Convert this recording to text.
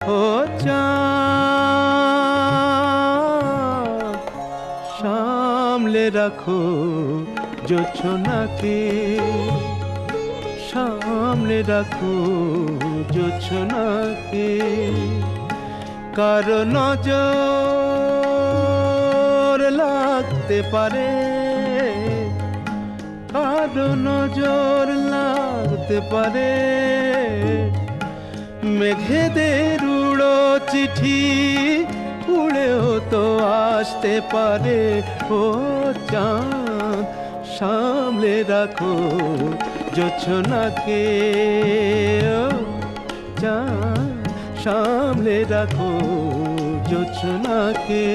ও চাঁদ সামলে রাখো জোছনাকে, সামলে রাখো জোছনাকে। কারো নজর লাগতে পারে, কারো নজর লাগতে পারে। মেঘেদের উড়ো চিঠি উড়েও তো আসতে পারে। ও চাঁদ সামলে রাখো জোছনাকে, ও চাঁদ সামলে রাখো জোছনাকে।